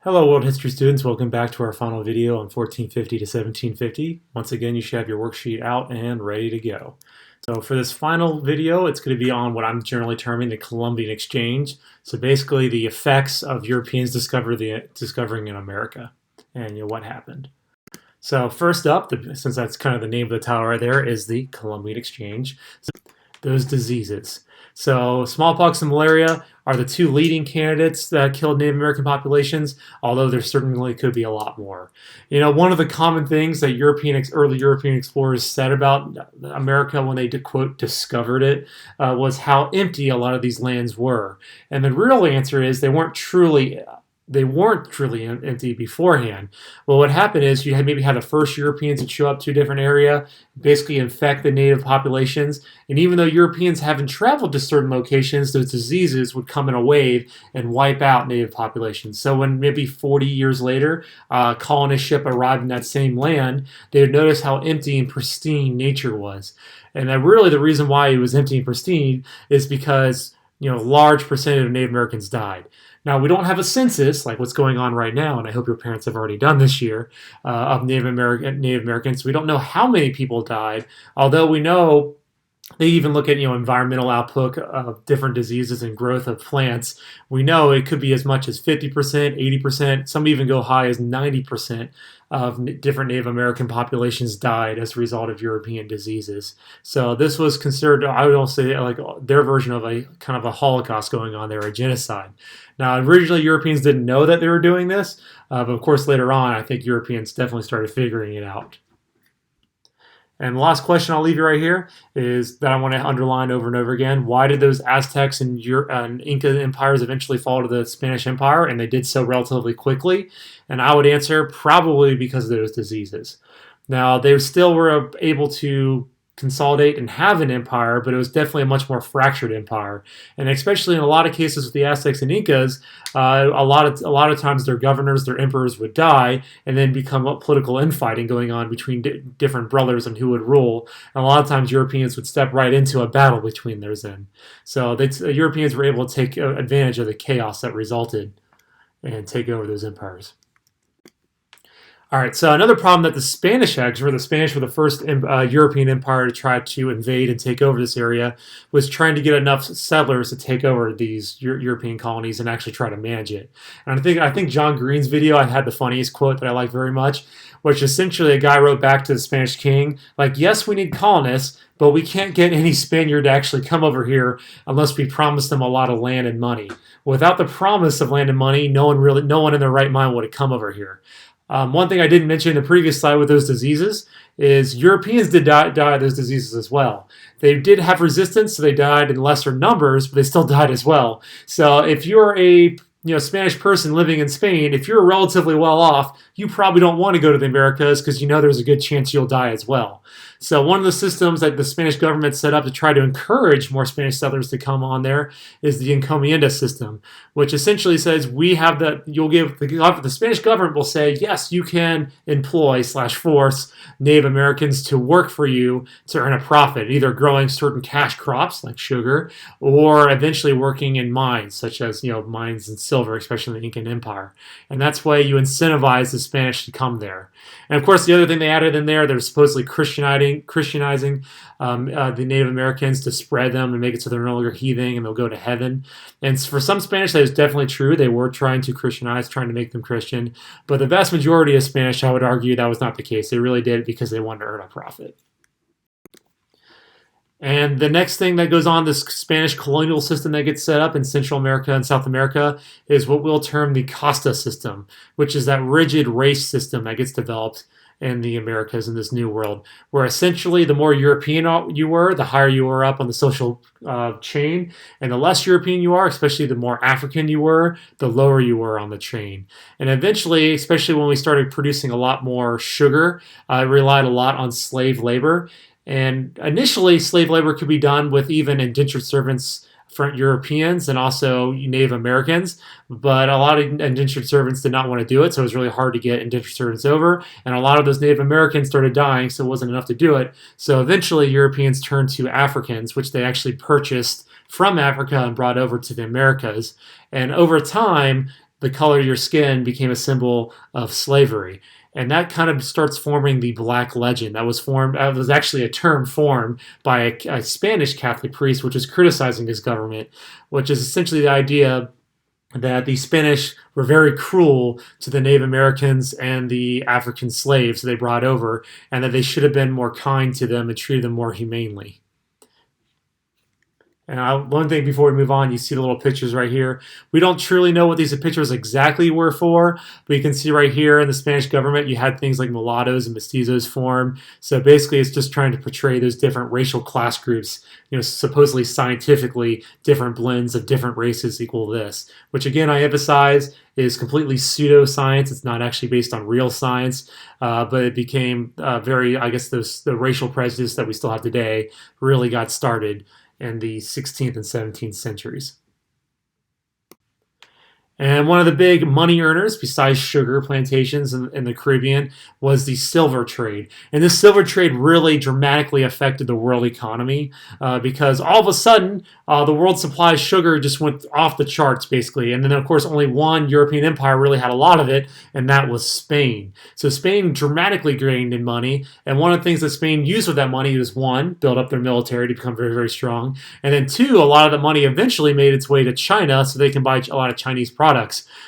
Hello world history students, welcome back to our final video on 1450 to 1750. Once again, you should have your worksheet out and ready to go. So for this final video, it's going to be on what I'm generally terming the Columbian Exchange. So basically the effects of Europeans discovering in America and what happened. So first up, since that's kind of the name of the title right there, is the Columbian Exchange. So those diseases. So smallpox and malaria are the two leading candidates that killed Native American populations, although there certainly could be a lot more. One of the common things that early European explorers said about America when they, quote, discovered it was how empty a lot of these lands were. And the real answer is they weren't truly empty beforehand. Well, what happened is you maybe had the first Europeans that show up to a different area, basically infect the native populations, and even though Europeans haven't traveled to certain locations, those diseases would come in a wave and wipe out native populations. So when maybe 40 years later, a colonist ship arrived in that same land, they would notice how empty and pristine nature was. And that really the reason why it was empty and pristine is because a large percentage of Native Americans died. Now, we don't have a census like what's going on right now, and I hope your parents have already done this year, of Native Americans. We don't know how many people died, although we know they even look at environmental output of different diseases and growth of plants. We know it could be as much as 50%, 80%, some even go high as 90% of different Native American populations died as a result of European diseases. So this was considered, I would also say, like their version of a kind of a Holocaust going on there, a genocide. Now, originally Europeans didn't know that they were doing this, but of course later on, I think Europeans definitely started figuring it out. And the last question I'll leave you right here is that I want to underline over and over again. Why did those Aztecs and Inca empires eventually fall to the Spanish Empire? And they did so relatively quickly. And I would answer probably because of those diseases. Now, they still were able to consolidate and have an empire, but it was definitely a much more fractured empire. And especially in a lot of cases with the Aztecs and Incas, a lot of times their governors, their emperors would die, and then become a political infighting going on between different brothers and who would rule. And a lot of times Europeans would step right into a battle between theirs then. So Europeans were able to take advantage of the chaos that resulted and take over those empires. All right, so another problem that the Spanish had, the Spanish were the first European empire to try to invade and take over this area, was trying to get enough settlers to take over these European colonies and actually try to manage it. And I think John Green's video, I had the funniest quote that I like very much, which essentially a guy wrote back to the Spanish king, like, yes, we need colonists, but we can't get any Spaniard to actually come over here unless we promise them a lot of land and money. Without the promise of land and money, no one in their right mind would have come over here. One thing I didn't mention in the previous slide with those diseases is Europeans did die of those diseases as well. They did have resistance, so they died in lesser numbers, but they still died as well. So if you're a Spanish person living in Spain, if you're relatively well off, you probably don't want to go to the Americas because there's a good chance you'll die as well. So one of the systems that the Spanish government set up to try to encourage more Spanish settlers to come on there is the Encomienda System, which essentially says the Spanish government will say, yes, you can employ/force Native Americans to work for you to earn a profit, either growing certain cash crops like sugar or eventually working in mines, such as mines and silver, especially in the Incan Empire. And that's why you incentivize the Spanish to come there. And of course, the other thing they added in there, they're supposedly Christianizing the Native Americans to spread them and make it so they're no longer heathen and they'll go to heaven. And for some Spanish, that is definitely true. They were trying to Christianize, trying to make them Christian. But the vast majority of Spanish, I would argue, that was not the case. They really did it because they wanted to earn a profit. And the next thing that goes on, this Spanish colonial system that gets set up in Central America and South America, is what we'll term the Casta System, which is that rigid race system that gets developed in the Americas in this new world, where essentially the more European you were, the higher you were up on the social chain, and the less European you are, especially the more African you were, the lower you were on the chain. And eventually, especially when we started producing a lot more sugar, relied a lot on slave labor. And initially, slave labor could be done with even indentured servants for Europeans and also Native Americans, but a lot of indentured servants did not want to do it, so it was really hard to get indentured servants over, and a lot of those Native Americans started dying, so it wasn't enough to do it. So eventually, Europeans turned to Africans, which they actually purchased from Africa and brought over to the Americas. And over time, the color of your skin became a symbol of slavery. And that kind of starts forming the Black Legend. That was formed. That was actually a term formed by a Spanish Catholic priest, which was criticizing his government, which is essentially the idea that the Spanish were very cruel to the Native Americans and the African slaves they brought over, and that they should have been more kind to them and treated them more humanely. And one thing before we move on, you see the little pictures right here. We don't truly know what these pictures exactly were for, but you can see right here in the Spanish government, you had things like mulattoes and mestizos form. So basically, it's just trying to portray those different racial class groups, supposedly scientifically different blends of different races equal this, which again, I emphasize is completely pseudoscience. It's not actually based on real science, but it became I guess the racial prejudice that we still have today really got started in the 16th and 17th centuries. And one of the big money earners, besides sugar plantations in the Caribbean, was the silver trade. And this silver trade really dramatically affected the world economy because all of a sudden, the world supply of sugar just went off the charts, basically. And then, of course, only one European empire really had a lot of it, and that was Spain. So Spain dramatically gained in money. And one of the things that Spain used with that money was, one, build up their military to become very, very strong. And then, two, a lot of the money eventually made its way to China so they can buy a lot of Chinese products.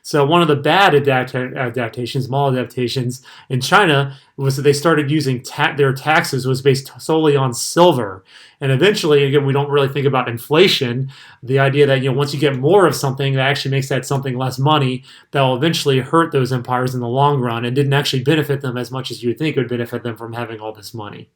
So one of the bad adaptations, maladaptations in China was that they started using their taxes was based solely on silver. And eventually, again, we don't really think about inflation, the idea that once you get more of something, that actually makes that something less money, that will eventually hurt those empires in the long run and didn't actually benefit them as much as you would think it would benefit them from having all this money.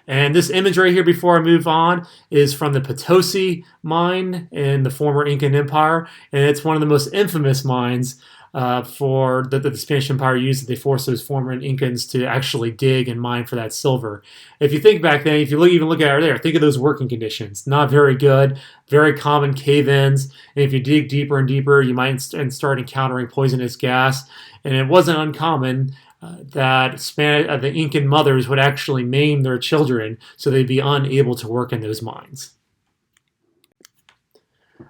And this image right here before I move on is from the Potosi mine in the former Incan Empire. And it's one of the most infamous mines for that the Spanish Empire used. That they forced those former Incans to actually dig and mine for that silver. If you think back then, if you even look at it there, think of those working conditions. Not very good, very common cave-ins. And if you dig deeper and deeper, you might start encountering poisonous gas. And it wasn't uncommon that the Incan mothers would actually maim their children so they'd be unable to work in those mines.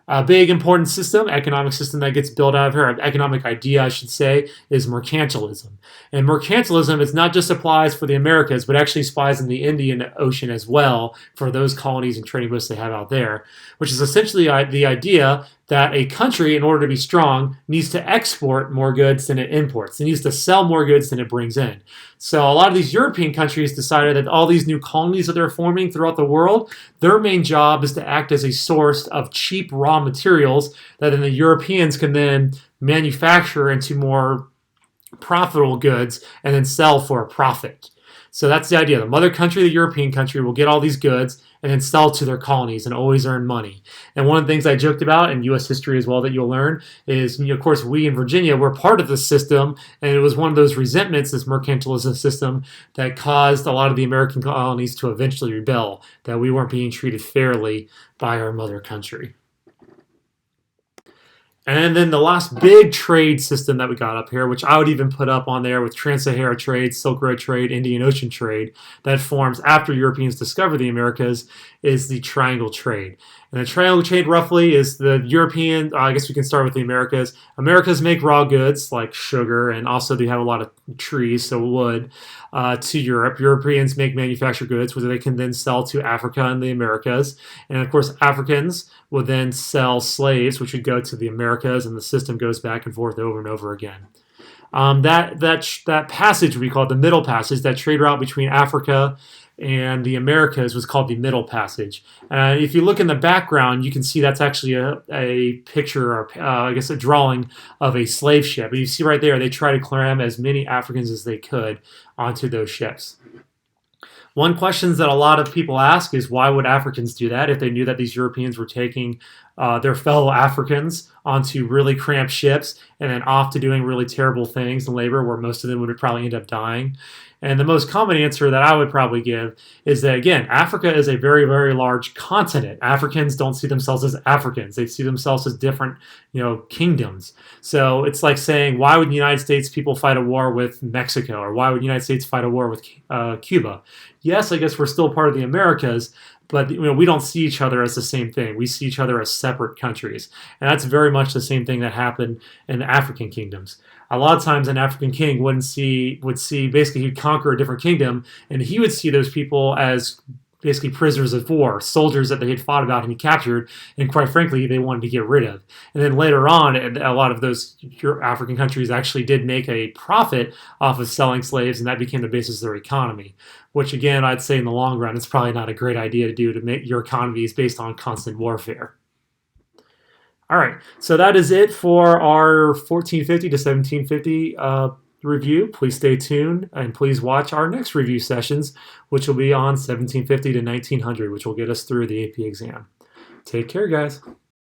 A big important system, economic system that gets built out of here, an economic idea I should say, is mercantilism. And mercantilism is not just applies for the Americas, but actually applies in the Indian Ocean as well for those colonies and trading posts they have out there, which is essentially the idea that a country, in order to be strong, needs to export more goods than it imports. It needs to sell more goods than it brings in. So a lot of these European countries decided that all these new colonies that they're forming throughout the world, their main job is to act as a source of cheap raw materials that then the Europeans can then manufacture into more profitable goods and then sell for a profit. So that's the idea. The mother country, the European country, will get all these goods and then sell to their colonies and always earn money. And one of the things I joked about in U.S. history as well that you'll learn is, of course, we in Virginia were part of this system, and it was one of those resentments, this mercantilism system, that caused a lot of the American colonies to eventually rebel, that we weren't being treated fairly by our mother country. And then the last big trade system that we got up here, which I would even put up on there with Trans-Sahara trade, Silk Road trade, Indian Ocean trade, that forms after Europeans discover the Americas, is the triangle trade. And the triangle trade roughly is the European, I guess we can start with the Americas. Americas make raw goods like sugar, and also they have a lot of trees, so wood, to Europe. Europeans make manufactured goods, which they can then sell to Africa and the Americas. And of course, Africans will then sell slaves, which would go to the Americas, and the system goes back and forth over and over again. That passage, we call it the Middle Passage, that trade route between Africa and the Americas was called the Middle Passage. And if you look in the background, you can see that's actually a picture, or I guess a drawing of a slave ship. And you see right there, they try to cram as many Africans as they could onto those ships. One question that a lot of people ask is, why would Africans do that if they knew that these Europeans were taking their fellow Africans onto really cramped ships and then off to doing really terrible things in labor where most of them would probably end up dying? And the most common answer that I would probably give is that, again, Africa is a very, very large continent. Africans don't see themselves as Africans. They see themselves as different, kingdoms. So it's like saying, why would the United States people fight a war with Mexico? Or why would the United States fight a war with Cuba? Yes, I guess we're still part of the Americas, but we don't see each other as the same thing. We see each other as separate countries, and that's very much the same thing that happened in the African kingdoms. A lot of times, an African king would see basically he'd conquer a different kingdom, and he would see those people as basically prisoners of war, soldiers that they had fought about and he captured, and quite frankly, they wanted to get rid of. And then later on, a lot of those African countries actually did make a profit off of selling slaves, and that became the basis of their economy, which again, I'd say in the long run, it's probably not a great idea to do, to make your economies based on constant warfare. All right, so that is it for our 1450 to 1750 review. Please stay tuned and please watch our next review sessions, which will be on 1750 to 1900, which will get us through the AP exam. Take care, guys.